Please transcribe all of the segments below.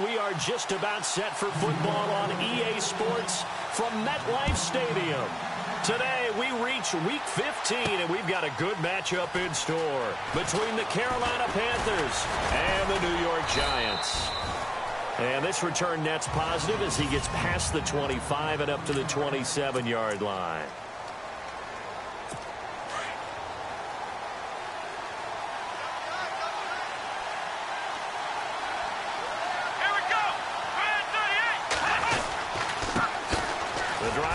we are just about set for football on EA Sports from MetLife Stadium. Today, we reach Week 15, and we've got a good matchup in store between the Carolina Panthers and the New York Giants. And this return net's positive as he gets past the 25 and up to the 27-yard line.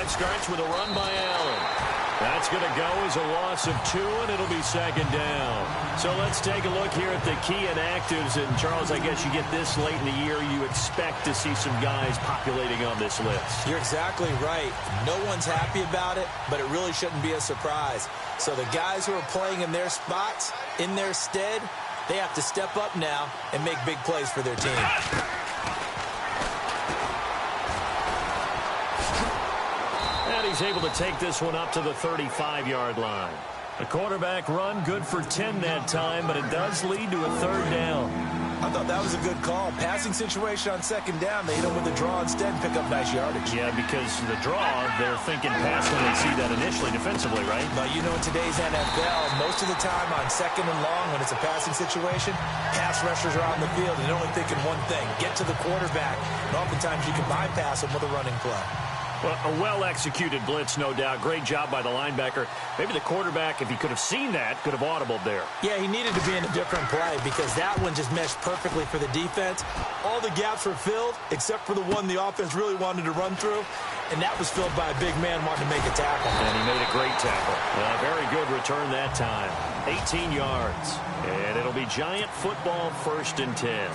Starts with a run by Allen. That's going to go as a loss of 2, and it'll be second down. So let's take a look here at the key inactives. And, Charles, I guess you get this late in the year, you expect to see some guys populating on this list. You're exactly right. No one's happy about it, but it really shouldn't be a surprise. So the guys who are playing in their spots, in their stead, they have to step up now and make big plays for their team. He's able to take this one up to the 35-yard line. The quarterback run good for 10 that time, but it does lead to a third down. I thought that was a good call. Passing situation on second down. They hit him with the draw instead and pick up nice yardage. Yeah, because the draw, they're thinking pass when they see that initially defensively, right? But you know, in today's NFL, most of the time on second and long when it's a passing situation, pass rushers are on the field and they're only thinking one thing, get to the quarterback. And oftentimes you can bypass them with a running play. Well, a well-executed blitz, no doubt. Great job by the linebacker. Maybe the quarterback, if he could have seen that, could have audibled there. Yeah, he needed to be in a different play because that one just meshed perfectly for the defense. All the gaps were filled except for the one the offense really wanted to run through, and that was filled by a big man wanting to make a tackle. And he made a great tackle. Very good return that time. 18 yards. And it'll be Giant football, 1st and 10.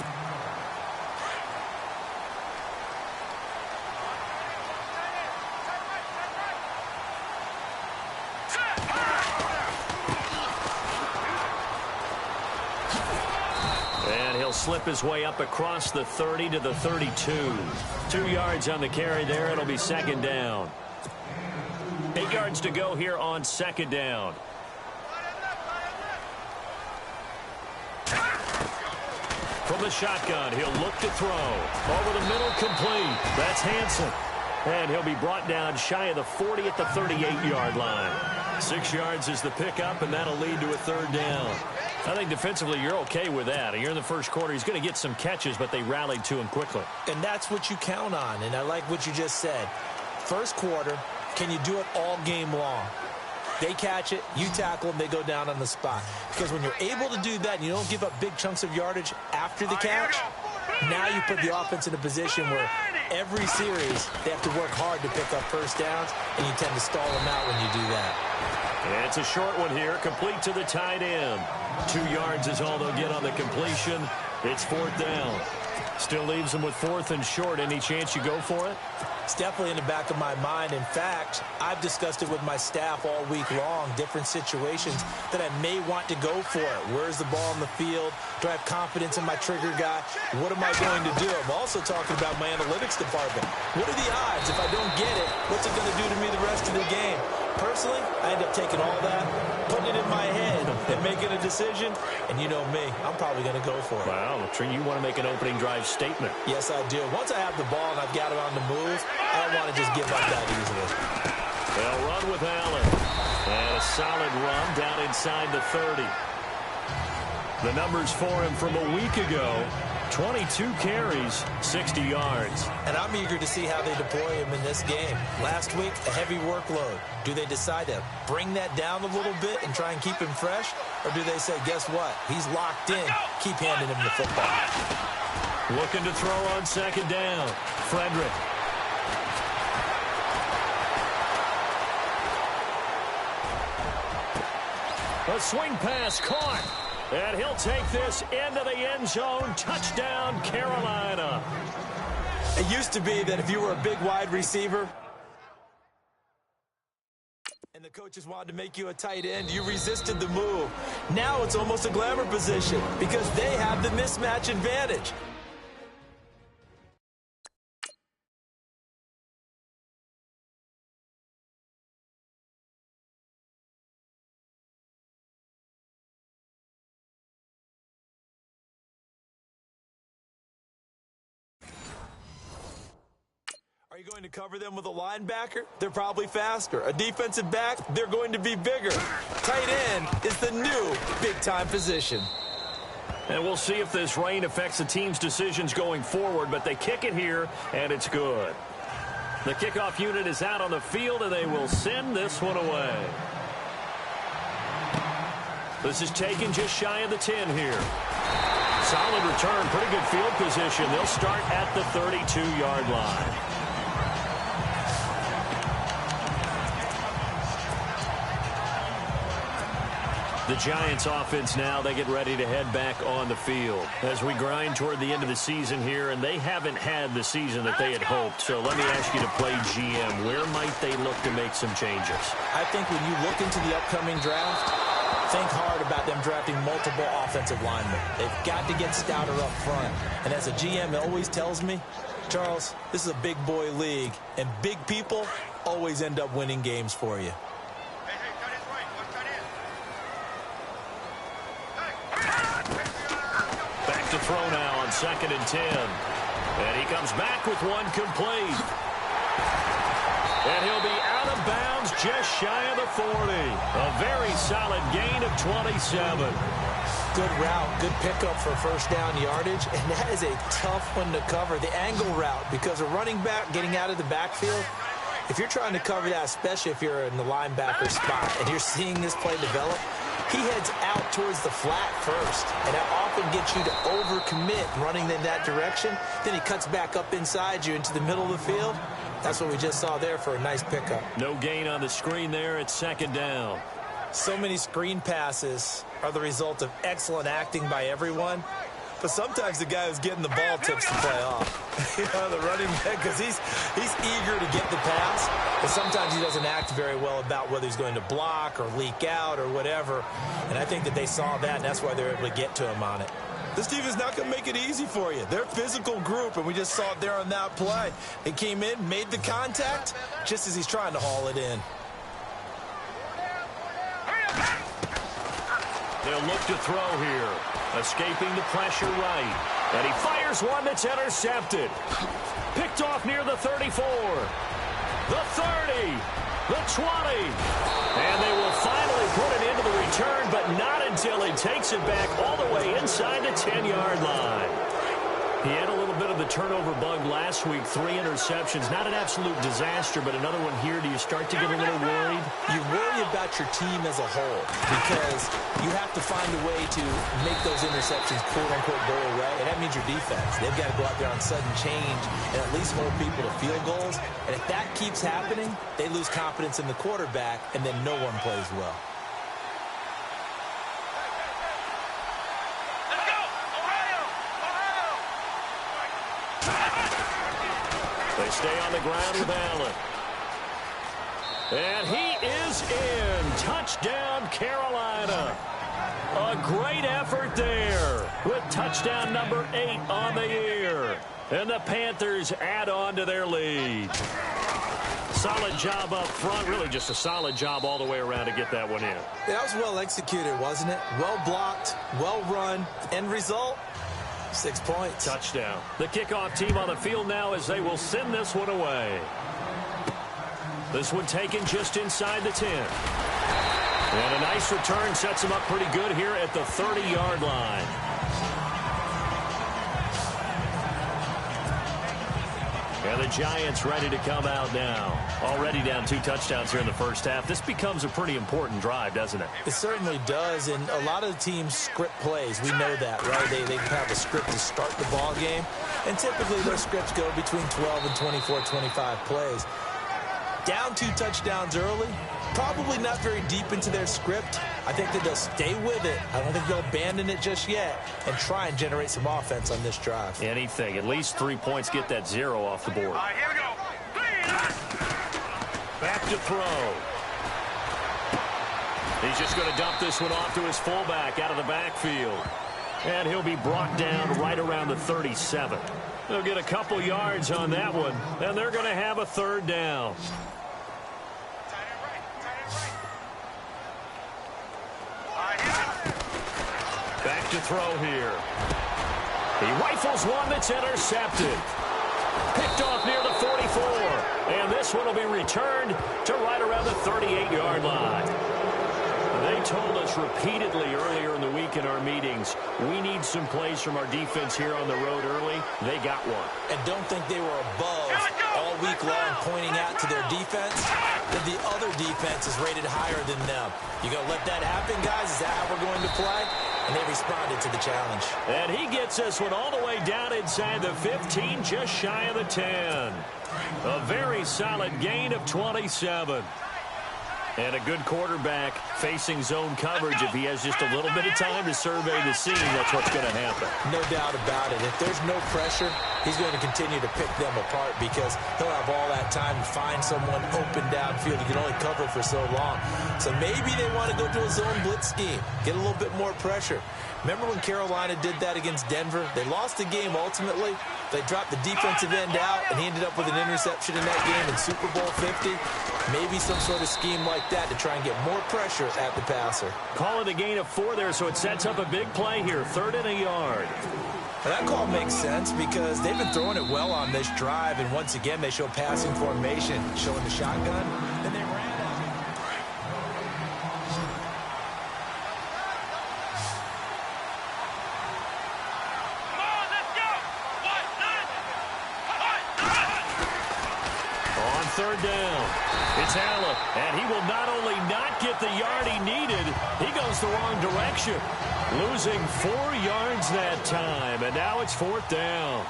Slip his way up across the 30 to the 32. 2 yards on the carry there. It'll be second down. 8 yards to go here on second down. From the shotgun, he'll look to throw. Over the middle, complete. That's Hansen. And he'll be brought down shy of the 40 at the 38-yard line. 6 yards is the pickup, and that'll lead to a third down. I think defensively you're okay with that. Here in the first quarter, he's going to get some catches, but they rallied to him quickly. And that's what you count on, and I like what you just said. First quarter, can you do it all game long? They catch it, you tackle them, they go down on the spot. Because when you're able to do that and you don't give up big chunks of yardage after the catch, now you put the offense in a position where every series they have to work hard to pick up first downs, and you tend to stall them out when you do that. It's a short one here, complete to the tight end. 2 yards is all they'll get on the completion. It's 4th down. Still leaves them with 4th and short. Any chance you go for it? It's definitely in the back of my mind. In fact, I've discussed it with my staff all week long, different situations that I may want to go for it. Where's the ball on the field? Do I have confidence in my trigger guy? What am I going to do? I'm also talking about my analytics department. What are the odds? If I don't get it, what's it going to do to me the rest of the game? Personally, I end up taking all that, putting it in my head, and making a decision. And you know me, I'm probably going to go for it. Wow, you want to make an opening drive statement. Yes, I do. Once I have the ball and I've got it on the move, I don't want to just give up that easily. They'll run with Allen. And a solid run down inside the 30. The numbers for him from a week ago. 22 carries, 60 yards. And I'm eager to see how they deploy him in this game. Last week, a heavy workload. Do they decide to bring that down a little bit and try and keep him fresh? Or do they say, guess what? He's locked in. Keep handing him the football. Looking to throw on second down. Frederick. A swing pass caught. And he'll take this into the end zone. Touchdown, Carolina. It used to be that if you were a big wide receiver and the coaches wanted to make you a tight end, you resisted the move. Now it's almost a glamour position because they have the mismatch advantage. Are you going to cover them with a linebacker? They're probably faster. A defensive back? They're going to be bigger. Tight end is the new big-time position. And we'll see if this rain affects the team's decisions going forward, but they kick it here, and it's good. The kickoff unit is out on the field, and they will send this one away. This is taken just shy of the 10 here. Solid return, pretty good field position. They'll start at the 32-yard line. The Giants offense now, they get ready to head back on the field as we grind toward the end of the season here, and they haven't had the season that they had hoped. So let me ask you to play GM. Where might they look to make some changes? I think when you look into the upcoming draft, think hard about them drafting multiple offensive linemen. They've got to get stouter up front. And as a GM, it always tells me, Charles, this is a big boy league, and big people always end up winning games for you. To throw now on 2nd and 10. And he comes back with one complete. And he'll be out of bounds just shy of the 40. A very solid gain of 27. Good route, good pickup for first down yardage, and that is a tough one to cover, the angle route, because a running back getting out of the backfield, if you're trying to cover that, especially if you're in the linebacker spot and you're seeing this play develop, he heads out towards the flat first, and that often gets you to overcommit running in that direction. Then he cuts back up inside you into the middle of the field. That's what we just saw there for a nice pickup. No gain on the screen there. It's 2nd down. So many screen passes are the result of excellent acting by everyone. But sometimes the guy who's getting the ball tips the play off. You know, the running back, because he's eager to get the pass, but sometimes he doesn't act very well about whether he's going to block or leak out or whatever. And I think that they saw that, and that's why they're able to get to him on it. This team is not going to make it easy for you. They're a physical group, and we just saw it there on that play. They came in, made the contact, just as he's trying to haul it in. They'll look to throw here. Escaping the pressure right. And he fires one that's intercepted. Picked off near the 34. The 30. The 20. And they will finally put it into the return, but not until he takes it back all the way inside the 10-yard line. He had a little bit of the turnover bug last week, 3 interceptions. Not an absolute disaster, but another one here. Do you start to get a little worried? You worry about your team as a whole because you have to find a way to make those interceptions, quote-unquote, go away, and that means your defense. They've got to go out there on sudden change and at least hold people to field goals. And if that keeps happening, they lose confidence in the quarterback, and then no one plays well. They stay on the ground with Allen. And he is in. Touchdown, Carolina. A great effort there with touchdown number 8 on the year. And the Panthers add on to their lead. Solid job up front. Really just a solid job all the way around to get that one in. Yeah, that was well executed, wasn't it? Well blocked, well run. End result? 6 points. Touchdown. The kickoff team on the field now as they will send this one away. This one taken just inside the 10. And a nice return sets them up pretty good here at the 30-yard line. And the Giants ready to come out now. Already down 2 touchdowns here in the first half. This becomes a pretty important drive, doesn't it? It certainly does, and a lot of the teams script plays. We know that, right? They have a script to start the ball game, and typically their scripts go between 12 and 24, 25 plays. Down 2 touchdowns early, probably not very deep into their script. I think that they'll stay with it. I don't think they'll abandon it just yet and try and generate some offense on this drive. Anything. At least 3 points, get that 0 off the board. Here we go. Back to throw. He's just going to dump this one off to his fullback out of the backfield. And he'll be brought down right around the 37. They'll get a couple yards on that one, and they're going to have a 3rd down. Back to throw here. He rifles one that's intercepted. Picked off near the 44. this one will be returned to right around the 38-yard line. They told us repeatedly earlier in the week in our meetings, we need some plays from our defense here on the road early. They got one. And don't think they were above all week long pointing out to their defense that the other defense is rated higher than them. You going to let that happen, guys? Is that how we're going to play? And they responded to the challenge. And he gets this one all the way down inside the 15, just shy of the 10. A very solid gain of 27. And a good quarterback facing zone coverage. If he has just a little bit of time to survey the scene, that's what's going to happen. No doubt about it. If there's no pressure, he's going to continue to pick them apart because he'll have all that time to find someone open downfield. He can only cover for so long. So maybe they want to go to a zone blitz scheme, get a little bit more pressure. Remember when Carolina did that against Denver? They lost the game ultimately. They dropped the defensive end out, and he ended up with an interception in that game in Super Bowl 50. Maybe some sort of scheme like that to try and get more pressure at the passer. Call it a gain of 4 there, so it sets up a big play here, 3rd and a yard. Well, that call makes sense because they've been throwing it well on this drive, and once again they show passing formation, showing the shotgun, and they ran out. On 3rd down, it's Allen, and he will not only not get the yard he needed, he goes the wrong direction, losing 4 yards that time, and now it's 4th down.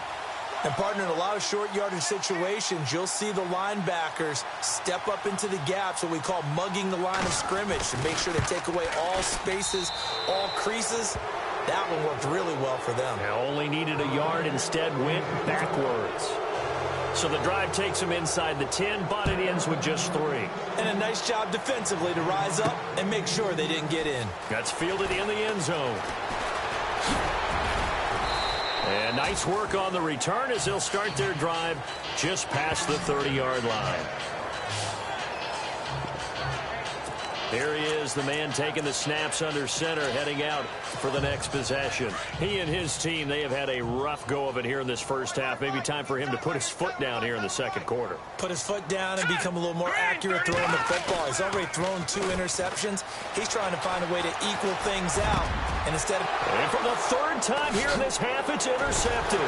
And, partner, in a lot of short yardage situations, you'll see the linebackers step up into the gaps, what we call mugging the line of scrimmage, to make sure they take away all spaces, all creases. That one worked really well for them. They only needed a yard, instead went backwards. So the drive takes them inside the 10, but it ends with just 3. And a nice job defensively to rise up and make sure they didn't get in. That's fielded in the end zone. And nice work on the return as they'll start their drive just past the 30-yard line. Here he is, the man taking the snaps under center, heading out for the next possession. He and his team, they have had a rough go of it here in this first half. Maybe time for him to put his foot down here in the second quarter. Put his foot down and become a little more accurate throwing the football. He's already thrown 2 interceptions. He's trying to find a way to equal things out. And instead of... And for the 3rd time here in this half, it's intercepted.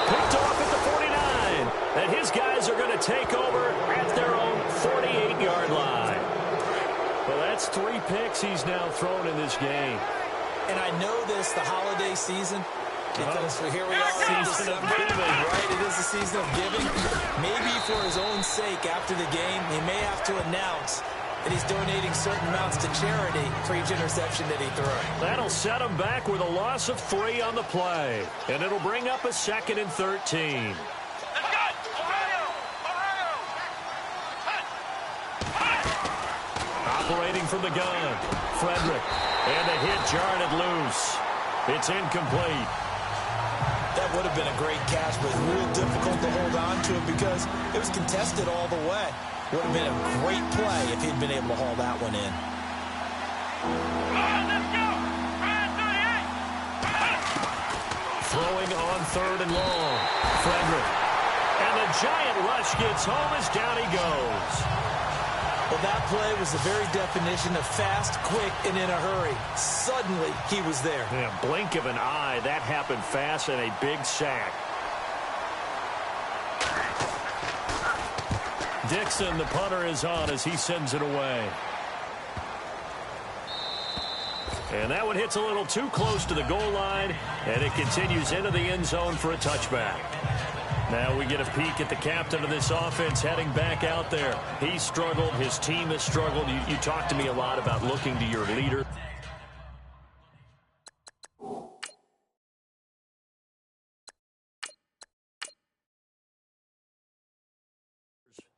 Picked off at the 49. And his guys are going to take over at their own 48-yard line. Well, that's 3 picks he's now thrown in this game. And I know this, the holiday season, because here we are in December, right? It is the season of giving. Maybe for his own sake, after the game, he may have to announce that he's donating certain amounts to charity for each interception that he throws. That'll set him back with a loss of 3 on the play. And it'll bring up a 2nd and 13. Operating from the gun, Frederick, and the hit jarred it loose. It's incomplete. That would have been a great catch, but real difficult to hold on to it because it was contested all the way. Would have been a great play if he'd been able to haul that one in. Throwing on 3rd and long, Frederick. And the giant rush gets home as down he goes. Well, that play was the very definition of fast, quick, and in a hurry. Suddenly, he was there. Yeah, blink of an eye. That happened fast and a big sack. Dixon, the punter, is on as he sends it away. And that one hits a little too close to the goal line, and it continues into the end zone for a touchback. Now we get a peek at the captain of this offense heading back out there. He struggled. His team has struggled. You talked to me a lot about looking to your leader.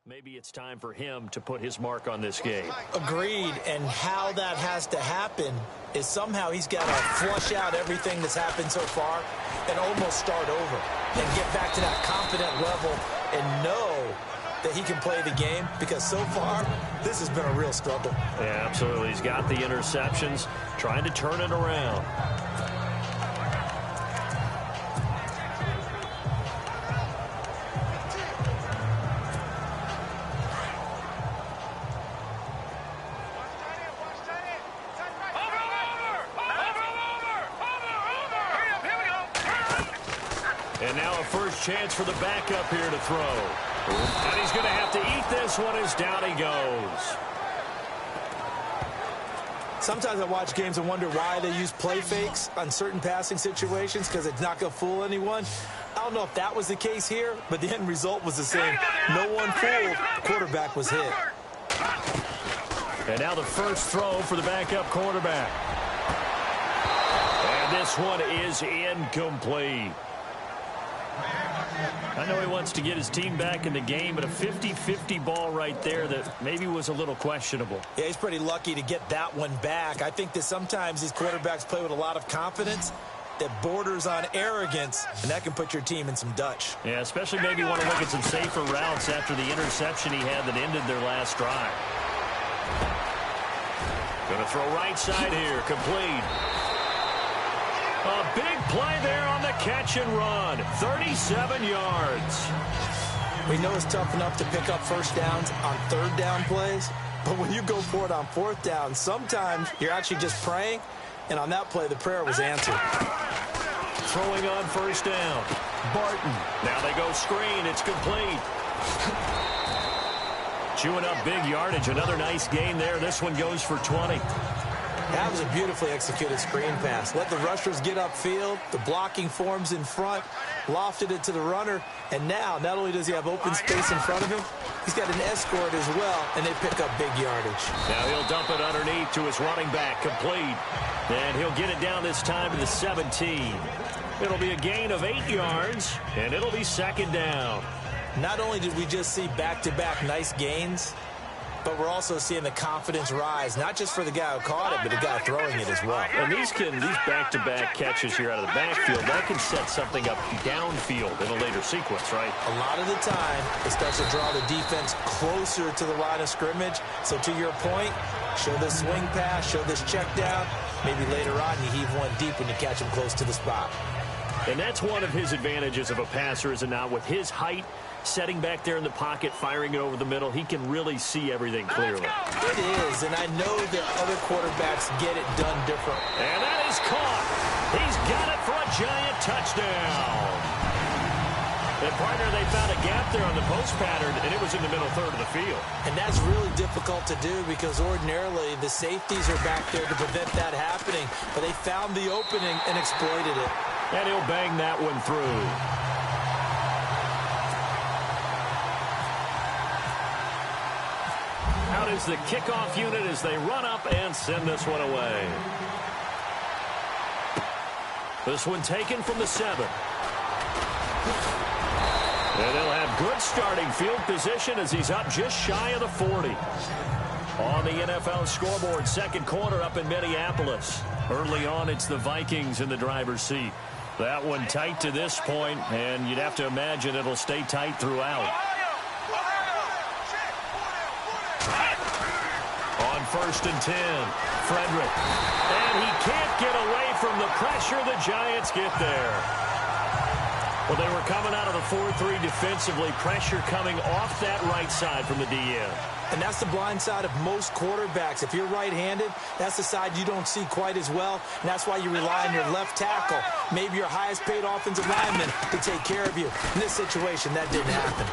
Maybe it's time for him to put his mark on this game. Agreed, and how that has to happen is somehow he's got to flush out everything that's happened so far and almost start over and get back to that confident level and know that he can play the game, because so far this has been a real struggle. Yeah, absolutely. He's got the interceptions, trying to turn it around. first chance for the backup here to throw. And he's going to have to eat this one as down he goes. Sometimes I watch games and wonder why they use play fakes on certain passing situations, because it's not going to fool anyone. I don't know if that was the case here, but the end result was the same. No one fooled. Quarterback was hit. And now the first throw for the backup quarterback. And this one is incomplete. I know he wants to get his team back in the game, but a 50-50 ball right there that maybe was a little questionable. Yeah, he's pretty lucky to get that one back. I think that sometimes these quarterbacks play with a lot of confidence that borders on arrogance, and that can put your team in some Dutch. Yeah, especially maybe want to look at some safer routes after the interception he had that ended their last drive. Going to throw right side here, complete. A big play there on the catch and run. 37 yards. We know it's tough enough to pick up first downs on third down plays, but when you go for it on fourth down, sometimes you're actually just praying, and on that play, the prayer was answered. Throwing on first down. Barton. Now they go screen. It's complete. Chewing up big yardage. Another nice gain there. This one goes for 20. That was a beautifully executed screen pass. Let the rushers get upfield. The blocking forms in front. Lofted it to the runner. And now, not only does he have open space in front of him, he's got an escort as well, and they pick up big yardage. Now he'll dump it underneath to his running back. Complete. And he'll get it down this time to the 17. It'll be a gain of 8 yards, and it'll be second down. Not only did we just see back-to-back nice gains, but we're also seeing the confidence rise, not just for the guy who caught it, but the guy throwing it as well. And these back-to-back catches here out of the backfield, that can set something up downfield in a later sequence, right? A lot of the time, it starts to draw the defense closer to the line of scrimmage. So to your point, show this swing pass, show this check down. Maybe later on you heave one deep when you catch him close to the spot. And that's one of his advantages of a passer, is it not? With his height, setting back there in the pocket, firing it over the middle, he can really see everything clearly. It is, and I know that other quarterbacks get it done different. And that is caught. He's got it for a giant touchdown. And partner, they found a gap there on the post pattern, and it was in the middle third of the field. And that's really difficult to do because ordinarily the safeties are back there to prevent that happening, but they found the opening and exploited it. And he'll bang that one through. Out is the kickoff unit as they run up and send this one away. This one taken from the 7. And they'll have good starting field position as he's up just shy of the 40. On the NFL scoreboard, second quarter up in Minneapolis. Early on, it's the Vikings in the driver's seat. That one tight to this point, and you'd have to imagine it'll stay tight throughout. On 1st and 10, Frederick. And he can't get away from the pressure. The Giants get there. Well, they were coming out of the 4-3 defensively. Pressure coming off that right side from the DN. And that's the blind side of most quarterbacks. If you're right-handed, that's the side you don't see quite as well. And that's why you rely on your left tackle, maybe your highest-paid offensive lineman, to take care of you. In this situation, that didn't happen.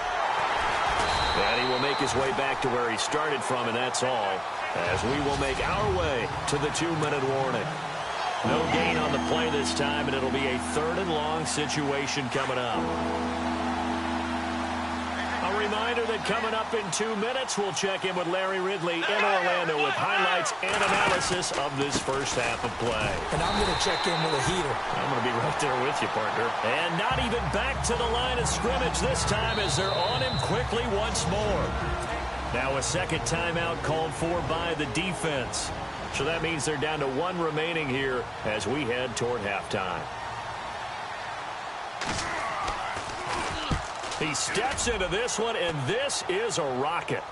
And he will make his way back to where he started from, and that's all, as we will make our way to the 2-minute warning. No gain on the play this time, and it'll be a 3rd and long situation coming up. A reminder that coming up in 2 minutes, we'll check in with Larry Ridley in Orlando with highlights and analysis of this first half of play. And I'm going to check in with a heater. I'm going to be right there with you, partner. And not even back to the line of scrimmage this time as they're on him quickly once more. Now a second timeout called for by the defense. So that means they're down to 1 remaining here as we head toward halftime. He steps into this one, and this is a rocket.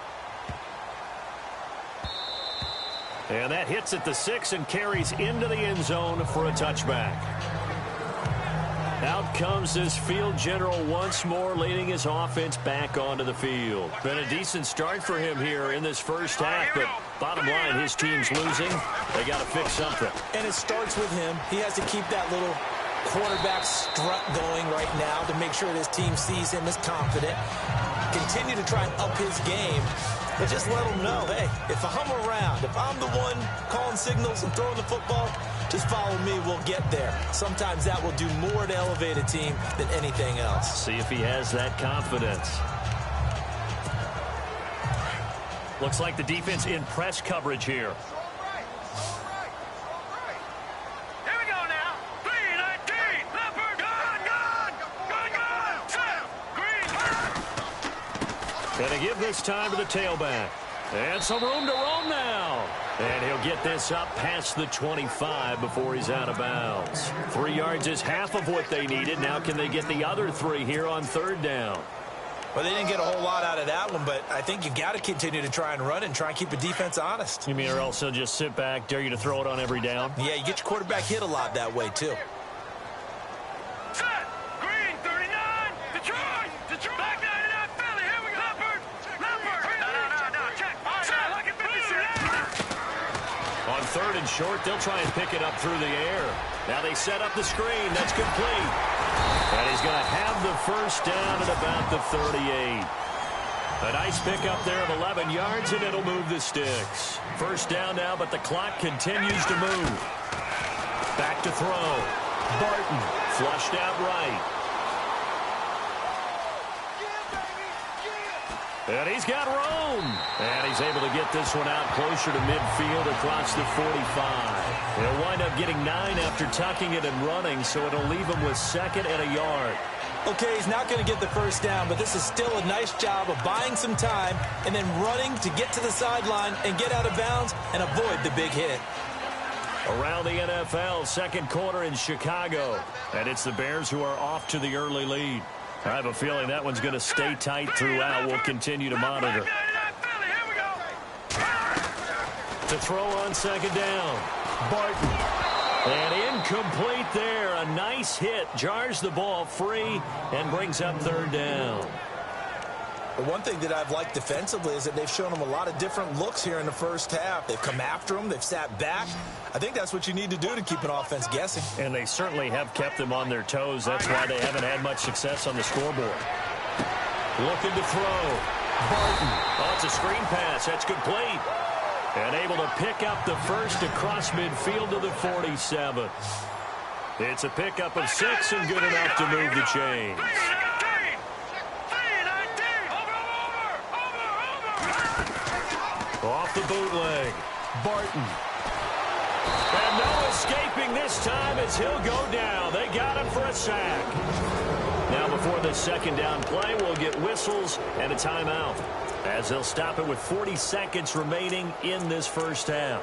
And that hits at the 6 and carries into the end zone for a touchback. Out comes this field general once more, leading his offense back onto the field. Been a decent start for him here in this first half, but bottom line, his team's losing. They got to fix something. And it starts with him. He has to keep that little quarterback strut going right now to make sure this team sees him as confident. Continue to try and up his game, but just let him know, hey, if I'm around, if I'm the one calling signals and throwing the football, just follow me, we'll get there. Sometimes that will do more to elevate a team than anything else. See if he has that confidence. Looks like the defense in press coverage here. Going to give this time to the tailback. And some room to roam now. And he'll get this up past the 25 before he's out of bounds. 3 yards is half of what they needed. Now can they get the other 3 here on third down? Well, they didn't get a whole lot out of that one, but I think you got to continue to try and run and try and keep the defense honest. You mean or else he'll just sit back, dare you to throw it on every down? Yeah, you get your quarterback hit a lot that way, too. Set! Green, 39! Detroit! Detroit! Back 99, Philly! Here we go! Leopard! Leopard! No, check! Set! Like on third and short, they'll try and pick it up through the air. Now they set up the screen. That's complete. And he's going to have the first down at about the 38. A nice pickup there of 11 yards, and it'll move the sticks. First down now, but the clock continues to move. Back to throw. Barton flushed out right. And he's got room. And he's able to get this one out closer to midfield across the 45. He'll wind up getting 9 after tucking it and running, so it'll leave him with second and a yard. Okay, he's not going to get the first down, but this is still a nice job of buying some time and then running to get to the sideline and get out of bounds and avoid the big hit. Around the NFL, second quarter in Chicago. And it's the Bears who are off to the early lead. I have a feeling that one's going to stay tight throughout. We'll continue to monitor. To throw on second down. Barton. And incomplete there. A nice hit. Jars the ball free and brings up third down. The one thing that I've liked defensively is that they've shown them a lot of different looks here in the first half. They've come after them. They've sat back. I think that's what you need to do to keep an offense guessing. And they certainly have kept them on their toes. That's why they haven't had much success on the scoreboard. Looking to throw. Barton. Oh, it's a screen pass. That's complete. And able to pick up the first across midfield to the 47. It's a pickup of 6 and good enough to move the chains. Off the bootleg. Barton. And no escaping this time as he'll go down. They got him for a sack. Now before the second down play, we'll get whistles and a timeout, as they'll stop it with 40 seconds remaining in this first half.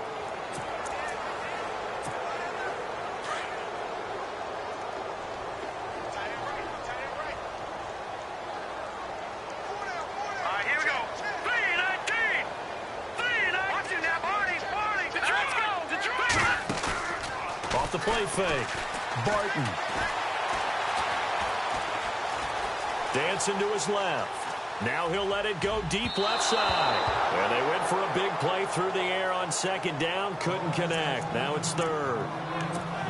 Off the play fake. Barton. Dancing to his left. Now he'll let it go deep left side. And they went for a big play through the air on second down. Couldn't connect. Now it's third.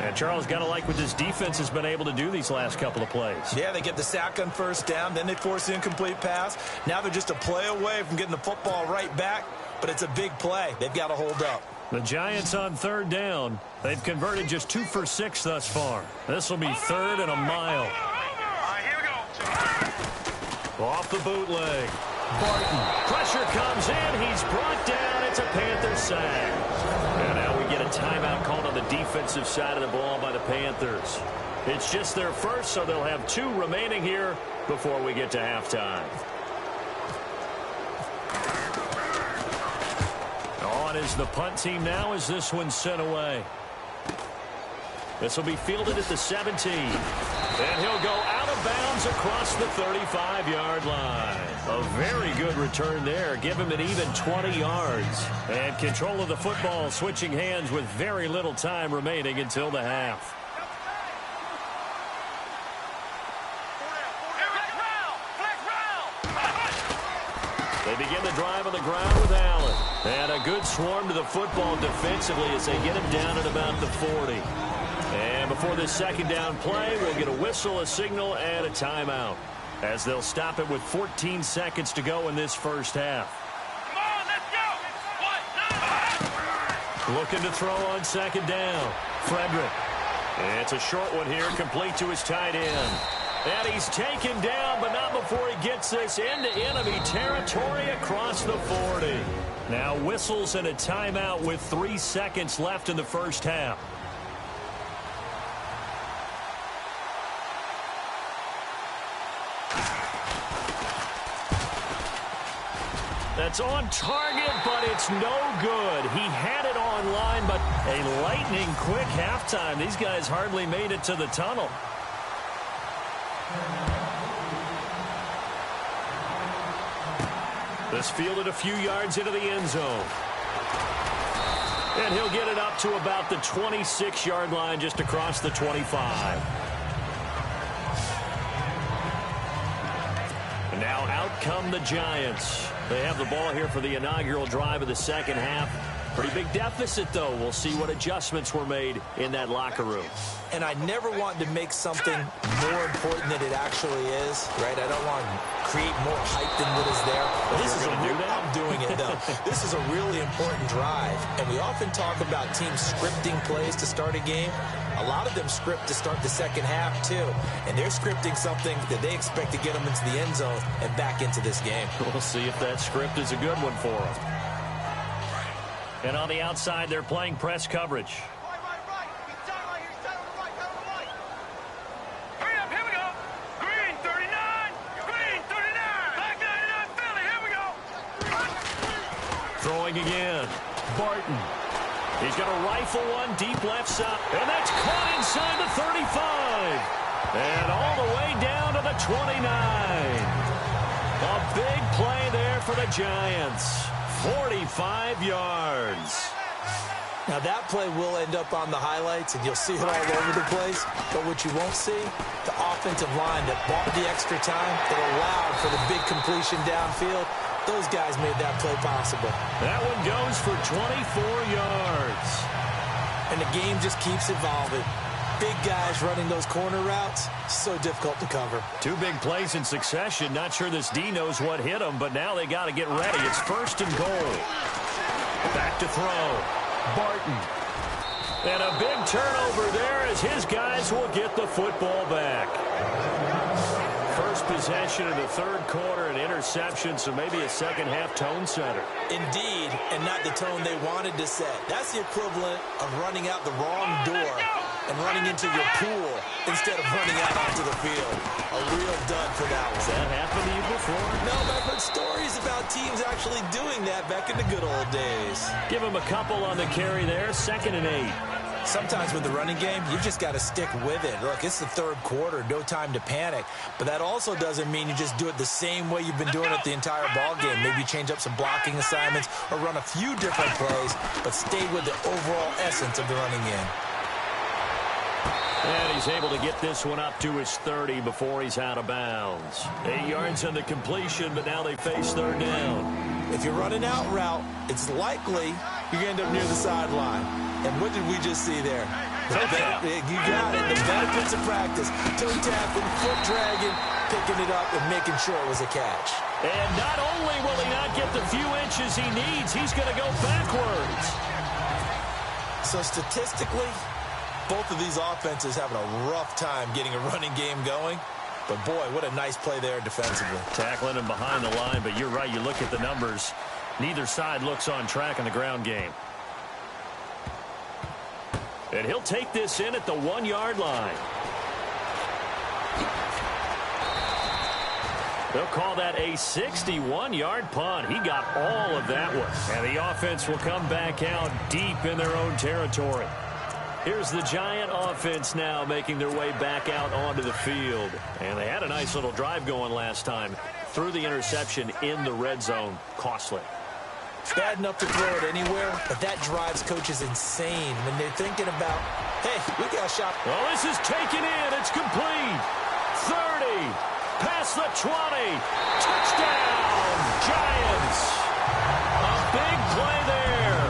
And Charles, got to like what this defense has been able to do these last couple of plays. Yeah, they get the sack on first down. Then they force the incomplete pass. Now they're just a play away from getting the football right back. But it's a big play. They've got to hold up. The Giants on third down. They've converted just 2 for 6 thus far. This will be third and a mile. Off the bootleg. Barton. Pressure comes in. He's brought down. It's a Panther sack. And now we get a timeout called on the defensive side of the ball by the Panthers. It's just their first, so they'll have 2 remaining here before we get to halftime. On is the punt team now as this one's sent away. This will be fielded at the 17. And he'll go out of bounds across the 35-yard line. A very good return there. Give him an even 20 yards. And control of the football switching hands with very little time remaining until the half. They begin the drive on the ground with Allen. And a good swarm to the football defensively as they get him down at about the 40. And And before this second down play, we'll get a whistle, a signal, and a timeout, as they'll stop it with 14 seconds to go in this first half. Come on, let's go. Looking to throw on second down. Frederick. It's a short one here, complete to his tight end. And he's taken down, but not before he gets this into enemy territory across the 40. Now whistles and a timeout with 3 seconds left in the first half. That's on target, but it's no good. He had it online, but a lightning-quick halftime. These guys hardly made it to the tunnel. This fielded a few yards into the end zone. And he'll get it up to about the 26-yard line, just across the 25. And now out come the Giants. They have the ball here for the inaugural drive of the second half. Pretty big deficit, though. We'll see what adjustments were made in that locker room. And I never want to make something more important than it actually is, right? I don't want to create more hype than what is there. But this is I'm doing it, though. This is a really important drive. And we often talk about teams scripting plays to start a game. A lot of them script to start the second half, too. And they're scripting something that they expect to get them into the end zone and back into this game. We'll see if that script is a good one for them. And on the outside, they're playing press coverage. Hurry up, here we go. Green 39. Green 39. Back 99 Philly, here we go. Throwing again. Barton. He's going to rifle one deep left side. And that's caught inside the 35. And all the way down to the 29. A big play there for the Giants. 45 yards. Now that play will end up on the highlights, and you'll see it all over the place. But what you won't see, the offensive line that bought the extra time, that allowed for the big completion downfield, those guys made that play possible. That one goes for 24 yards. And the game just keeps evolving. Big guys running those corner routes, so difficult to cover. 2 big plays in succession. Not sure this D knows what hit him, but now they got to get ready. It's first and goal. Back to throw. Barton. And a big turnover there as his guys will get the football back. First possession in the third quarter, an interception, so maybe a second-half tone setter. Indeed, and not the tone they wanted to set. That's the equivalent of running out the wrong door and running into your pool instead of running out onto the field. A real dud for that one. Has that happened to you before? No, but I've heard stories about teams actually doing that back in the good old days. Give him a couple on the carry there, 2nd and 8. Sometimes with the running game, you just got to stick with it. Look, it's the third quarter, no time to panic. But that also doesn't mean you just do it the same way you've been doing it the entire ball game. Maybe change up some blocking assignments or run a few different plays, but stay with the overall essence of the running game. And he's able to get this one up to his 30 before he's out of bounds. 8 yards on the completion, but now they face third down. If you're running out route, it's likely you're going to end up near the sideline. And what did we just see there? You got it. The benefits of practice. Toe tapping, foot dragging, picking it up, and making sure it was a catch. And not only will he not get the few inches he needs, he's going to go backwards. So statistically, both of these offenses having a rough time getting a running game going. But, boy, what a nice play there defensively. Tackling him behind the line, but you're right. You look at the numbers. Neither side looks on track in the ground game. And he'll take this in at the 1-yard line. They'll call that a 61-yard punt. He got all of that one. And the offense will come back out deep in their own territory. Here's the Giant offense now making their way back out onto the field. And they had a nice little drive going last time. Threw the interception in the red zone. Costly. Bad enough to throw it anywhere, but that drives coaches insane when they're thinking about, hey, we got a shot. Well, this is taken in. It's complete. 30. Past the 20. Touchdown, Giants. A big play there.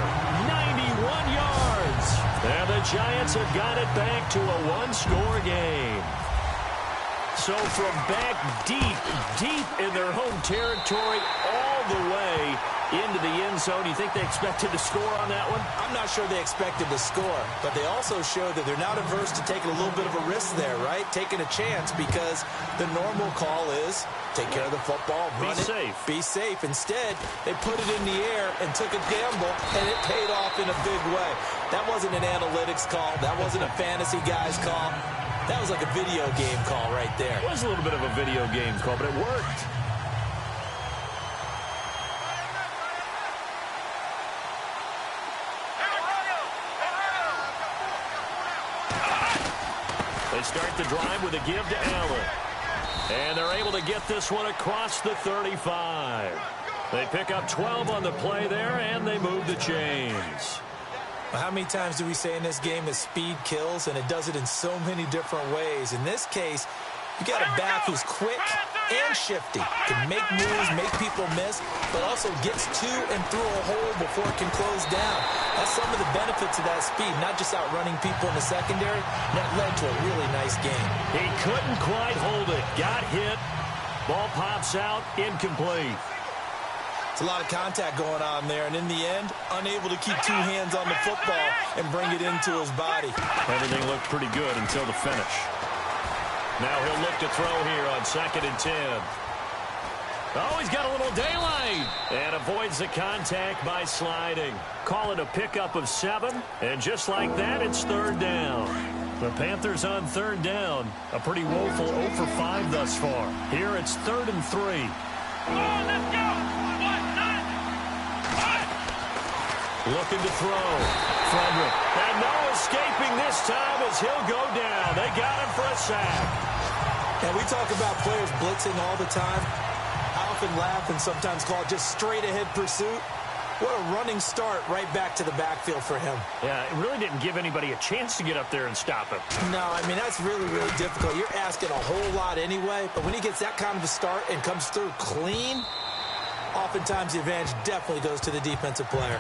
91 yards. And the Giants have got it back to a one-score game. So from back deep in their home territory all the way into the end zone, you think they expected to score on that one? I'm not sure they expected to score, but they also showed that they're not averse to taking a little bit of a risk there, right? Taking a chance, because the normal call is take care of the football, run it, safe. Be safe. Instead, they put it in the air and took a gamble, and it paid off in a big way. That wasn't an analytics call. That wasn't a fantasy guy's call. That was like a video game call right there. It was a little bit of a video game call, but it worked. They start the drive with a give to Allen. And they're able to get this one across the 35. They pick up 12 on the play there, and they move the chains. Well, how many times do we say in this game that speed kills, and it does it in so many different ways? In this case, you got a back who's quick and shifty, can make moves, make people miss, but also gets to and through a hole before it can close down. That's some of the benefits of that speed, not just outrunning people in the secondary. That led to a really nice game. He couldn't quite hold it. Got hit. Ball pops out, incomplete. It's a lot of contact going on there, and in the end, unable to keep two hands on the football and bring it into his body. Everything looked pretty good until the finish. Now he'll look to throw here on 2nd and 10. Oh, he's got a little daylight and avoids the contact by sliding. Call it a pickup of 7, and just like that, it's 3rd down. The Panthers on 3rd down. A pretty woeful 0 for 5 thus far. Here it's 3rd and 3. Oh, let's go. Looking to throw. Frederick. And no escaping this time as he'll go down. They got him for a sack. And we talk about players blitzing all the time. I often laugh and sometimes call it just straight-ahead pursuit. What a running start right back to the backfield for him. Yeah, it really didn't give anybody a chance to get up there and stop him. No, I mean, that's really, really difficult. You're asking a whole lot anyway, but when he gets that kind of a start and comes through clean, oftentimes the advantage definitely goes to the defensive player.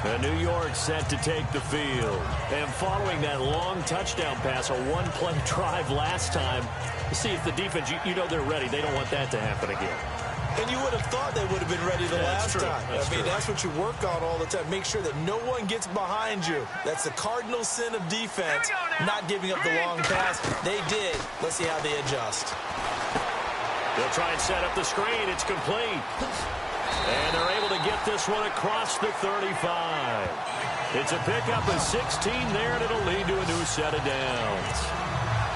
And New York set to take the field. And following that long touchdown pass, a one-play drive last time, see if the defense, you know they're ready. They don't want that to happen again. And you would have thought they would have been ready the last time. I mean, that's what you work on all the time. Make sure that no one gets behind you. That's the cardinal sin of defense, not giving up the long pass. They did. Let's see how they adjust. They'll try and set up the screen. It's complete. And they're able to get this one across the 35. It's a pickup of 16 there, and it'll lead to a new set of downs.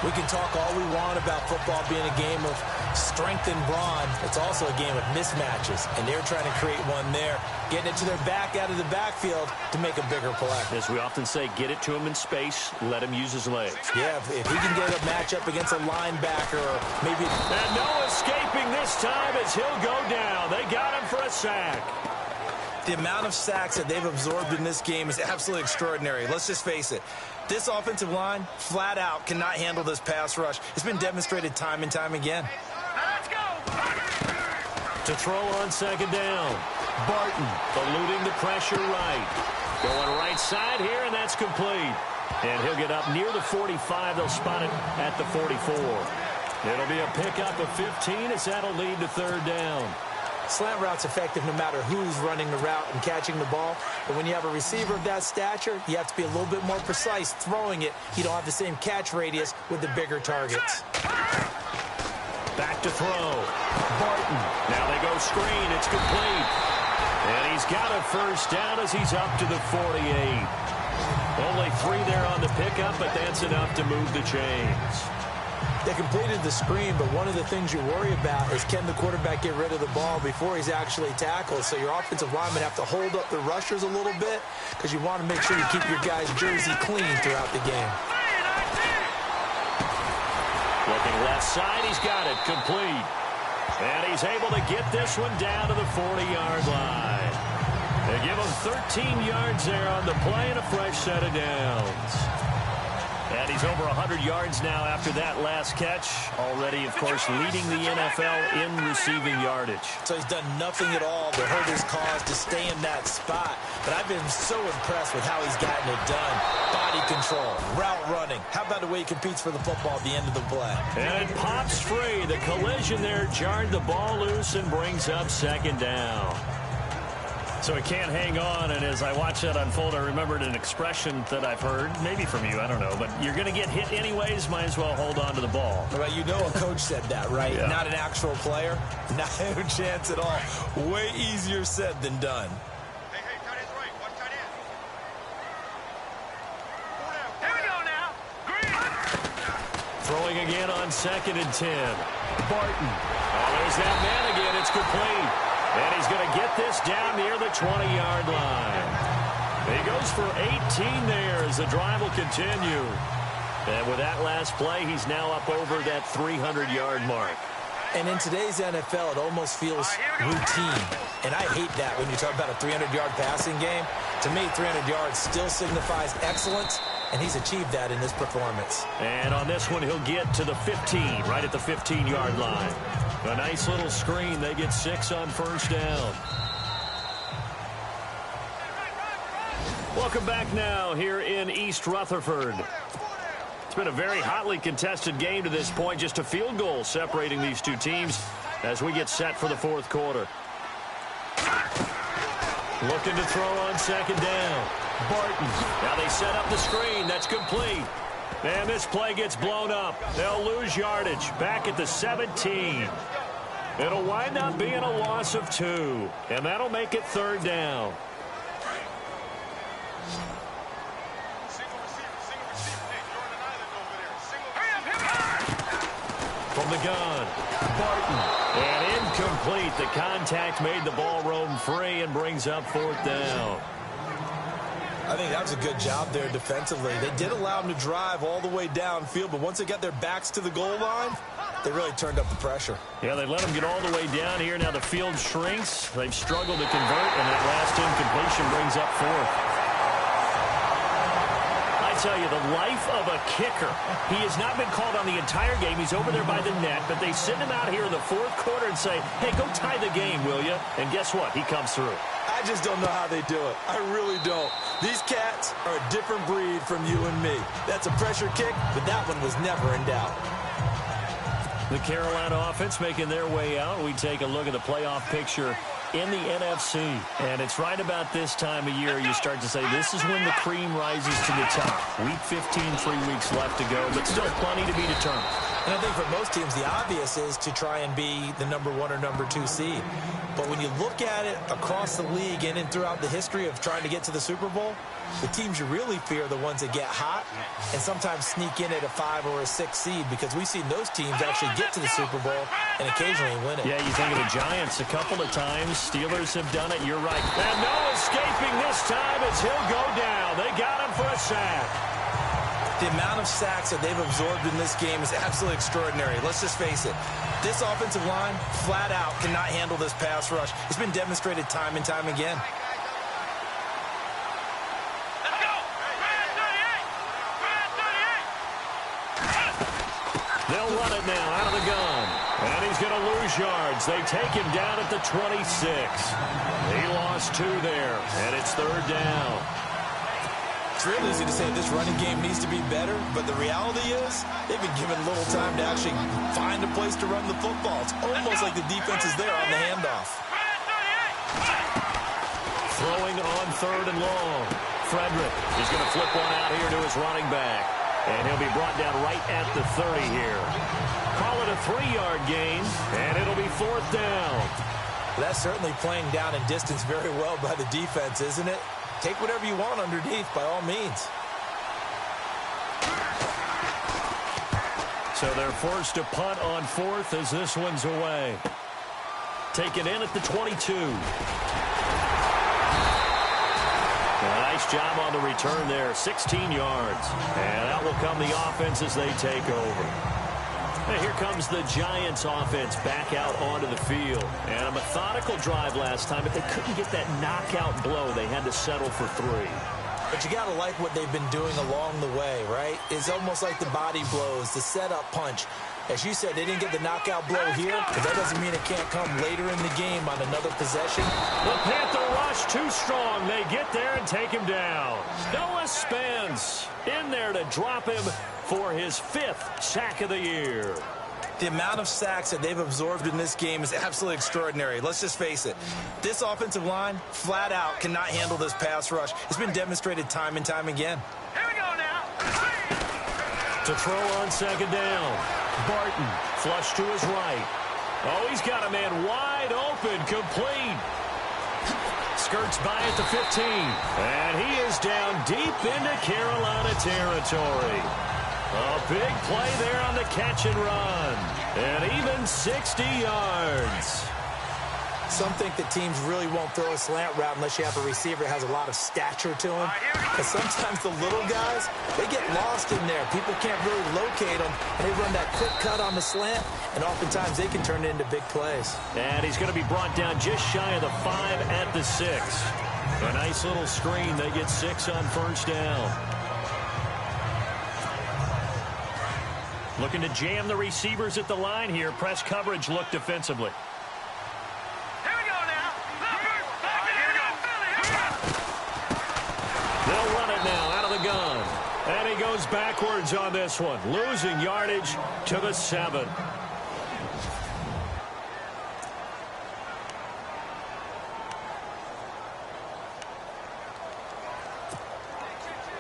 We can talk all we want about football being a game of strength and brawn. It's also a game of mismatches, and they're trying to create one there, getting it to their back out of the backfield to make a bigger play. As we often say, get it to him in space, let him use his legs. Yeah, if he can get a matchup against a linebacker or maybe... And no escaping this time as he'll go down. They got him for a sack. The amount of sacks that they've absorbed in this game is absolutely extraordinary. Let's just face it. This offensive line, flat out, cannot handle this pass rush. It's been demonstrated time and time again. Let's go. To throw on 2nd down. Barton eluding the pressure right. Going right side here, and that's complete. And he'll get up near the 45. They'll spot it at the 44. It'll be a pickup of 15 as that'll lead to 3rd down. Slant route's effective no matter who's running the route and catching the ball. But when you have a receiver of that stature, you have to be a little bit more precise throwing it. You don't have the same catch radius with the bigger targets. Back to throw. Barton. Now they go screen. It's complete. And he's got a 1st down as he's up to the 48. Only 3 there on the pickup, but that's enough to move the chains. They completed the screen, but one of the things you worry about is can the quarterback get rid of the ball before he's actually tackled? So your offensive linemen have to hold up the rushers a little bit because you want to make sure you keep your guy's jersey clean throughout the game. Looking left side, he's got it complete. And he's able to get this one down to the 40-yard line. They give him 13 yards there on the play and a fresh set of downs. And he's over 100 yards now after that last catch. Already, of course, leading the NFL in receiving yardage. So he's done nothing at all to hurt his cause to stay in that spot. But I've been so impressed with how he's gotten it done. Body control, route running. How about the way he competes for the football at the end of the play? And it pops free. The collision there jarred the ball loose and brings up second down. So he can't hang on, and as I watch that unfold, I remembered an expression that I've heard, maybe from you, I don't know, but you're going to get hit anyways, might as well hold on to the ball. Well, you know a coach said that, right? Yeah. Not an actual player. Not a chance at all. Way easier said than done. Hey, tight end's right. Watch tight end. Here we go now. Green. Throwing again on 2nd and 10. Barton. Oh, there's that man again. It's complete. And he's going to get this down near the 20-yard line. He goes for 18 there as the drive will continue. And with that last play, he's now up over that 300-yard mark. And in today's NFL, it almost feels routine. And I hate that when you talk about a 300-yard passing game. To me, 300 yards still signifies excellence, and he's achieved that in this performance. And on this one, he'll get to the 15, right at the 15-yard line. A nice little screen. They get 6 on first down. Welcome back now here in East Rutherford. It's been a very hotly contested game to this point. Just a field goal separating these two teams as we get set for the fourth quarter. Looking to throw on 2nd down. Barton. Now they set up the screen. That's complete. And this play gets blown up. They'll lose yardage back at the 17. It'll wind up being a loss of 2. And that'll make it 3rd down. From the gun, Barton. And incomplete. The contact made the ball roam free and brings up 4th down. I think that was a good job there defensively. They did allow them to drive all the way downfield, but once they got their backs to the goal line, they really turned up the pressure. Yeah, they let them get all the way down here. Now the field shrinks. They've struggled to convert, and that last incompletion brings up 4th. I tell you, the life of a kicker. He has not been called on the entire game. He's over there by the net, but they send him out here in the 4th quarter and say, hey, go tie the game, will you? And guess what? He comes through. I just don't know how they do it. I really don't. These cats are a different breed from you and me. That's a pressure kick, but that one was never in doubt. The Carolina offense making their way out. We take a look at the playoff picture in the NFC. And it's right about this time of year you start to say this is when the cream rises to the top. Week 15, 3 weeks left to go, but still plenty to be determined. And I think for most teams, the obvious is to try and be the number 1 or number 2 seed. But when you look at it across the league and throughout the history of trying to get to the Super Bowl, the teams you really fear are the ones that get hot and sometimes sneak in at a 5 or a 6 seed, because we've seen those teams actually get to the Super Bowl and occasionally win it. Yeah, you think of the Giants a couple of times. Steelers have done it. You're right. And no escaping this time as he'll go down. They got him for a sack. The amount of sacks that they've absorbed in this game is absolutely extraordinary. Let's just face it. This offensive line, flat out, cannot handle this pass rush. It's been demonstrated time and time again. Let's go. Red 38. They'll run it now out of the gun. And he's going to lose yards. They take him down at the 26. He lost 2 there, and it's 3rd down. It's real easy to say this running game needs to be better, but the reality is they've been given little time to actually find a place to run the football. It's almost like the defense is there on the handoff. Throwing on 3rd and long. Frederick is going to flip one out here to his running back. And he'll be brought down right at the 30 here. Call it a 3-yard gain, and it'll be 4th down. That's certainly playing down in distance very well by the defense, isn't it? Take whatever you want underneath, by all means. So they're forced to punt on 4th as this one's away. Taken in at the 22. Nice job on the return there, 16 yards. And out will come the offense as they take over. And here comes the Giants offense back out onto the field. And a methodical drive last time, but they couldn't get that knockout blow. They had to settle for 3. But you got to like what they've been doing along the way, right? It's almost like the body blows, the setup punch. As you said, they didn't get the knockout blow here, but that doesn't mean it can't come later in the game on another possession. The Panther rush too strong. They get there and take him down. Noah Spence in there to drop him for his 5th sack of the year. The amount of sacks that they've absorbed in this game is absolutely extraordinary. Let's just face it. This offensive line, flat out, cannot handle this pass rush. It's been demonstrated time and time again. Here we go now. To throw on 2nd down. Barton, flush to his right. Oh, he's got a man wide open, complete. Skirts by at the 15. And he is down deep into Carolina territory. A big play there on the catch and run. And even 60 yards. Some think that teams really won't throw a slant route unless you have a receiver that has a lot of stature to him. Because sometimes the little guys, they get lost in there. People can't really locate them, and they run that quick cut on the slant, and oftentimes they can turn it into big plays. And he's going to be brought down just shy of the 5 at the 6. A nice little screen. They get 6 on 1st down. Looking to jam the receivers at the line here. Press coverage look defensively. They'll run it now out of the gun. And he goes backwards on this one, losing yardage to the 7.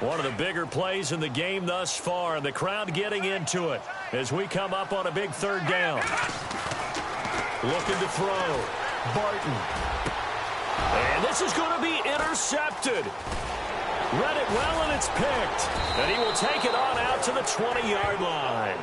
One of the bigger plays in the game thus far, and the crowd getting into it as we come up on a big 3rd down. Looking to throw. Barton. And this is going to be intercepted. Read it well, and it's picked. And he will take it on out to the 20-yard line.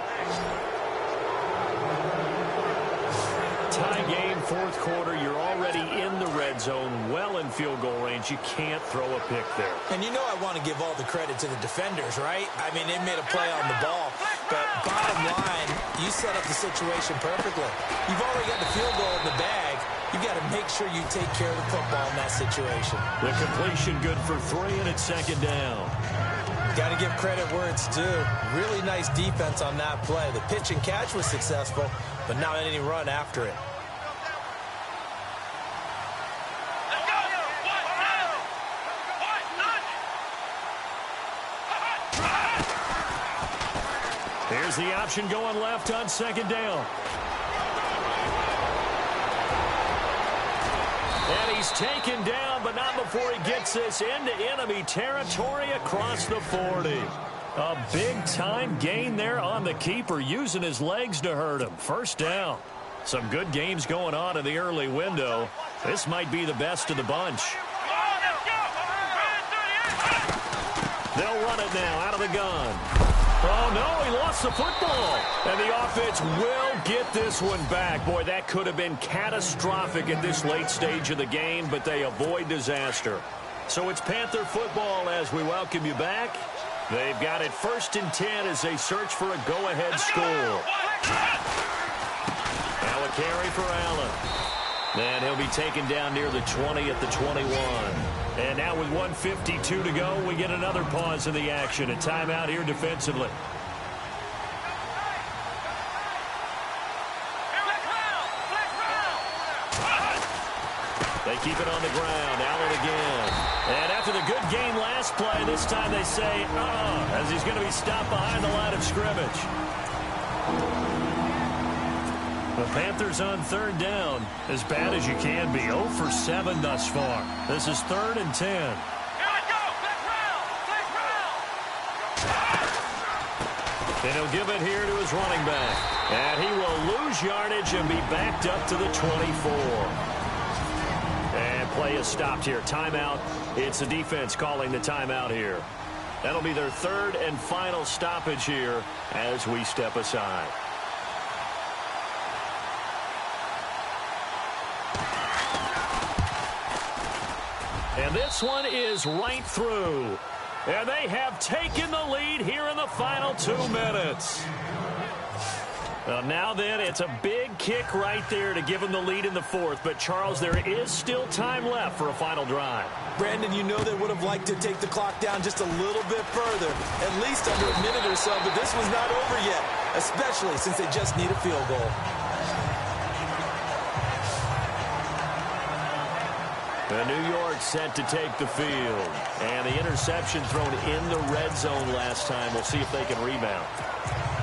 Tie game, 4th quarter. You're already in the red zone, well in field goal range. You can't throw a pick there. And you know I want to give all the credit to the defenders, right? I mean, they made a play on the ball. But bottom line, you set up the situation perfectly. You've already got the field goal in the bag. You've got to make sure you take care of the football in that situation. The completion good for 3, and it's 2nd down. Got to give credit where it's due. Really nice defense on that play. The pitch and catch was successful, but not any run after it. Here's the option going left on 2nd down. And he's taken down, but not before he gets this into enemy territory across the 40. A big-time gain there on the keeper, using his legs to hurt him. 1st down. Some good games going on in the early window. This might be the best of the bunch. They'll run it now out of the gun. Oh, no, he lost the football. And the offense will get this one back. Boy, that could have been catastrophic at this late stage of the game, but they avoid disaster. So it's Panther football as we welcome you back. They've got it 1st and 10 as they search for a go-ahead score. Now a carry for Allen. And he'll be taken down near the 20 at the 21. And now with 1:52 to go, we get another pause in the action. A timeout here defensively. They keep it on the ground. Allen again. And after the good game last play, this time they say, as he's going to be stopped behind the line of scrimmage. The Panthers on 3rd down, as bad as you can be. 0 for 7 thus far. This is 3rd and 10. Here we go. And he'll give it here to his running back. And he will lose yardage and be backed up to the 24. And play is stopped here. Timeout. It's the defense calling the timeout here. That'll be their 3rd and final stoppage here as we step aside. And this one is right through. And they have taken the lead here in the final 2 minutes. Now then, it's a big kick right there to give him the lead in the fourth. But, Charles, there is still time left for a final drive. Brandon, you know they would have liked to take the clock down just a little bit further, at least under a minute or so, but this was not over yet, especially since they just need a field goal. The New York set to take the field. And the interception thrown in the red zone last time. We'll see if they can rebound.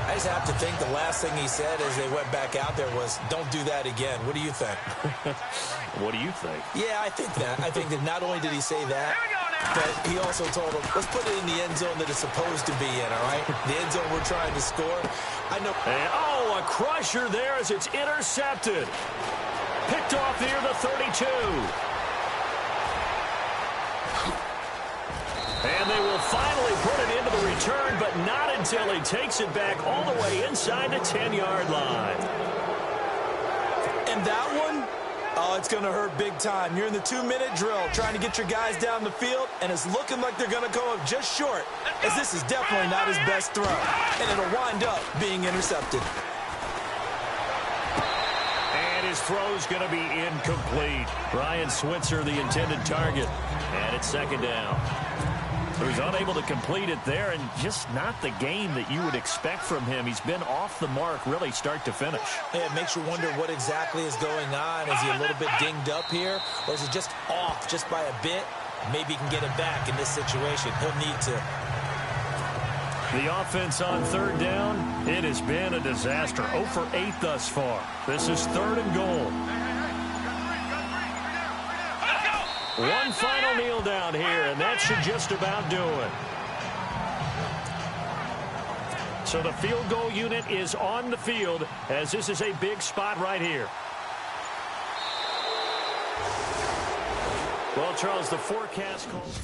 I just have to think the last thing he said as they went back out there was, don't do that again. What do you think? What do you think? Yeah, I think that. I think that not only did he say that, but he also told him, let's put it in the end zone that it's supposed to be in, all right? The end zone we're trying to score. I know. And, oh, a crusher there as it's intercepted. Picked off near the 32. And they will finally put it into the return, but not until he takes it back all the way inside the 10-yard line. And that one, oh, it's going to hurt big time. You're in the 2-minute drill trying to get your guys down the field, and it's looking like they're going to come up just short, as this is definitely not his best throw. And it'll wind up being intercepted. And his throw's going to be incomplete. Brian Switzer, the intended target. And it's second down. He was unable to complete it there, and just not the game that you would expect from him. He's been off the mark really start to finish. Yeah, it makes you wonder what exactly is going on. Is he a little bit dinged up here, or is it just off just by a bit? Maybe he can get it back in this situation. He'll need to. The offense on third down, it has been a disaster. 0 for 8 thus far. This is third and goal. One final kneel down here, and that should just about do it. So the field goal unit is on the field, as this is a big spot right here. Well, Charles, the forecast calls...